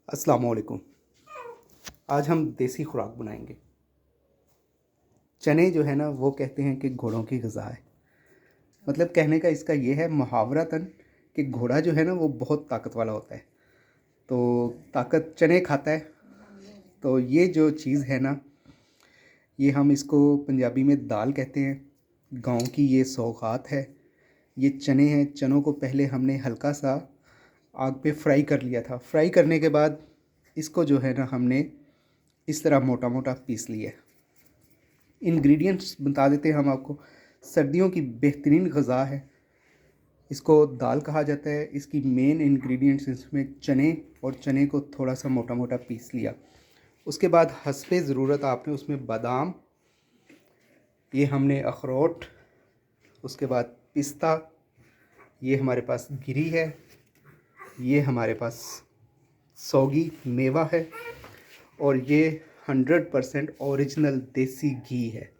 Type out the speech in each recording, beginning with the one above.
अस्सलाम वालेकुम। आज हम देसी खुराक बनाएंगे। चने जो है ना वो कहते हैं कि घोड़ों की ग़िज़ा है। मतलब कहने का इसका ये है मुहावरतन कि घोड़ा जो है ना वो बहुत ताकत वाला होता है, तो ताकत चने खाता है। तो ये जो चीज़ है ना, ये हम इसको पंजाबी में दाल कहते हैं। गाँव की ये सौगात है। ये चने हैं। चनों को पहले हमने हल्का सा आग पे फ्राई कर लिया था। फ्राई करने के बाद इसको जो है ना हमने इस तरह मोटा मोटा पीस लिया है। इंग्रेडिएंट्स बता देते हैं हम आपको। सर्दियों की बेहतरीन ग़िज़ा है। इसको दाल कहा जाता है। इसकी मेन इंग्रेडिएंट्स इसमें चने, और चने को थोड़ा सा मोटा मोटा पीस लिया। उसके बाद हस्बे ज़रूरत आपने उसमें बादाम, ये हमने अखरोट, उसके बाद पिस्ता, ये हमारे पास गिरी है, ये हमारे पास सौगी मेवा है, और ये 100% ओरिजिनल देसी घी है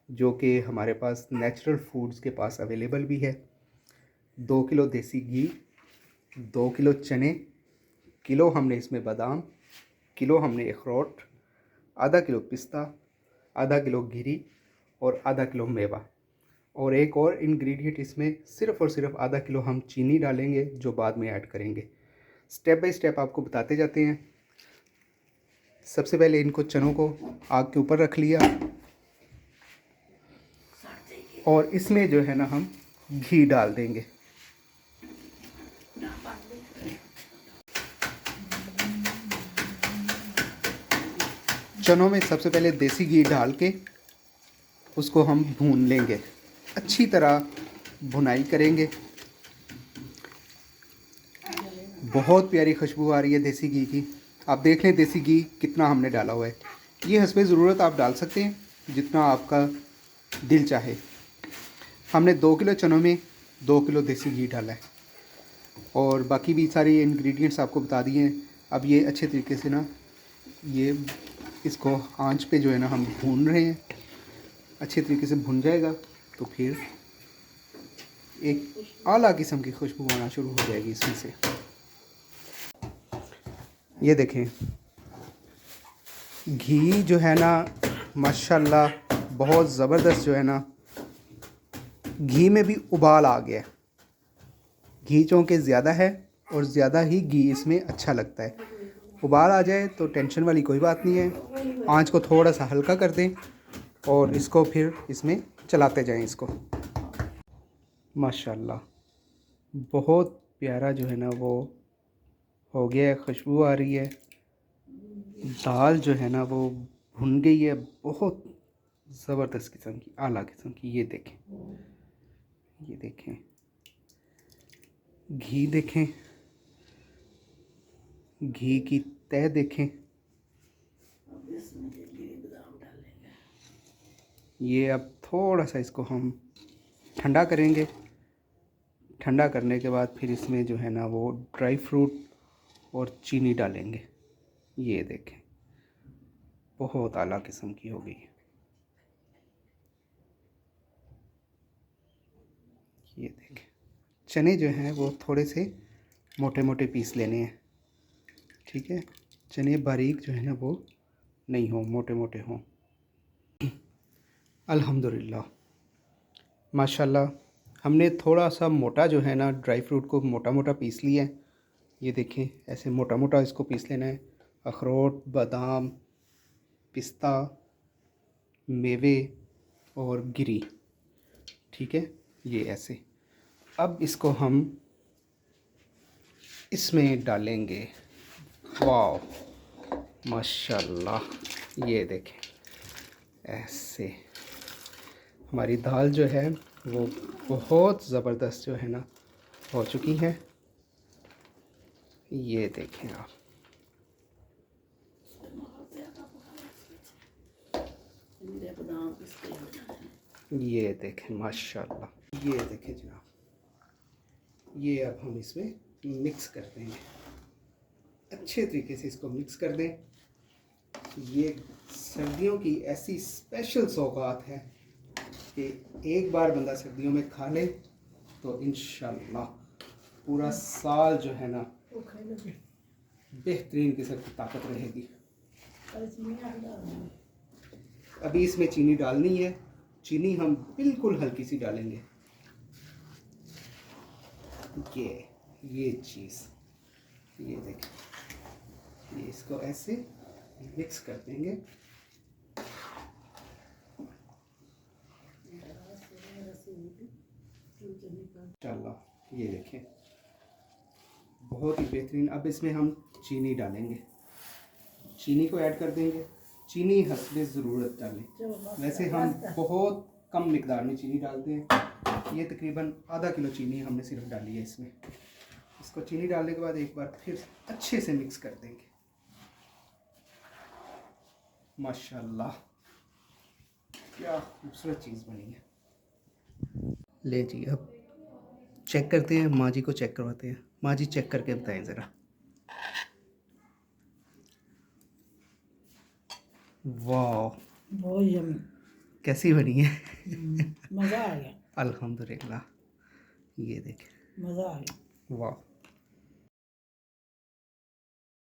जो कि हमारे पास नेचुरल फूड्स के पास अवेलेबल भी है। 2 किलो देसी घी, 2 किलो चने, किलो हमने इसमें बादाम, किलो हमने अखरोट, आधा किलो पिस्ता, आधा किलो गिरी और आधा किलो मेवा। और एक और इंग्रेडिएंट इसमें सिर्फ़ और सिर्फ आधा किलो हम चीनी डालेंगे जो बाद में ऐड करेंगे। स्टेप बाय स्टेप आपको बताते जाते हैं। सबसे पहले इनको चनों को आग के ऊपर रख लिया, और इसमें जो है ना हम घी डाल देंगे। चनों में सबसे पहले देसी घी डाल के उसको हम भून लेंगे, अच्छी तरह भुनाई करेंगे। बहुत प्यारी खुशबू आ रही है देसी घी की। आप देख लें देसी घी कितना हमने डाला हुआ है। ये हस्बे ज़रूरत आप डाल सकते हैं जितना आपका दिल चाहे। हमने 2 किलो चनों में 2 किलो देसी घी डाला है, और बाकी भी सारे इंग्रेडिएंट्स आपको बता दिए हैं। अब ये अच्छे तरीके से ना ये इसको आंच पे जो है ना हम भून रहे हैं। अच्छे तरीके से भुन जाएगा तो फिर एक आला किस्म की खुशबू आना शुरू हो जाएगी इसमें से। ये देखें घी जो है ना माशाल्लाह बहुत ज़बरदस्त जो है ना, घी में भी उबाल आ गया। घी चूँकि ज़्यादा है और ज़्यादा ही घी इसमें अच्छा लगता है। उबाल आ जाए तो टेंशन वाली कोई बात नहीं है। आंच को थोड़ा सा हल्का कर दें और इसको फिर इसमें चलाते जाएं इसको। माशाल्लाह बहुत प्यारा जो है ना वो हो गया है। खुशबू आ रही है। दाल जो है ना वो भुन गई है, बहुत ज़बरदस्त किस्म की, आला किस्म की। ये देखें, ये देखें घी, देखें घी की तह देखें। ये अब थोड़ा सा इसको हम ठंडा करेंगे। ठंडा करने के बाद फिर इसमें जो है ना वो ड्राई फ्रूट और चीनी डालेंगे। ये देखें बहुत आला किस्म की हो गई है। ये देखें चने जो हैं वो थोड़े से मोटे मोटे पीस लेने हैं, ठीक है। चने बारीक जो है ना वो नहीं हो, मोटे मोटे हों। अल्हम्दुलिल्लाह माशाल्लाह हमने थोड़ा सा मोटा जो है ना ड्राई फ्रूट को मोटा मोटा पीस लिया है। ये देखें ऐसे मोटा मोटा इसको पीस लेना है। अखरोट, बादाम, पिस्ता, मेवे और गिरी, ठीक है, ये ऐसे। अब इसको हम इसमें डालेंगे। वाह माशाल्लाह, ये देखें ऐसे हमारी दाल जो है वो बहुत ज़बरदस्त जो है ना हो चुकी है। ये देखें आप, ये देखें माशाल्लाह। ये देखें जनाब, ये अब हम इसमें मिक्स कर देंगे। अच्छे तरीके से इसको मिक्स कर दें। ये सर्दियों की ऐसी स्पेशल सौगात है कि एक बार बंदा सर्दियों में खा ले तो इंशाल्लाह पूरा साल जो है ना बेहतरीन किस्म की ताकत रहेगी। अभी इसमें चीनी डालनी है, चीनी हम बिल्कुल हल्की सी डालेंगे। ये चीज़ ये देखिए, ये इसको ऐसे मिक्स कर देंगे। इंशाल्लाह ये देखें बहुत ही बेहतरीन। अब इसमें हम चीनी डालेंगे, चीनी को ऐड कर देंगे। चीनी हस्बे ज़रूरत डालें, वैसे हम बहुत कम मिकदार में चीनी डालते हैं। ये तकरीबन आधा किलो चीनी हमने सिर्फ डाली है इसमें। इसको चीनी डालने के बाद एक बार फिर अच्छे से मिक्स कर देंगे। माशाल्लाह क्या खूबसूरत चीज़ बनी है। ले जी, अब चेक करते हैं, माँ जी को चेक करवाते हैं। माँ जी चेक करके बताएं ज़रा। वाह, बहुत यम्मी, कैसी बनी है? मज़ा आ गया, अल्हम्दुलिल्लाह, ये देखें, मज़ा आ गया। वाह।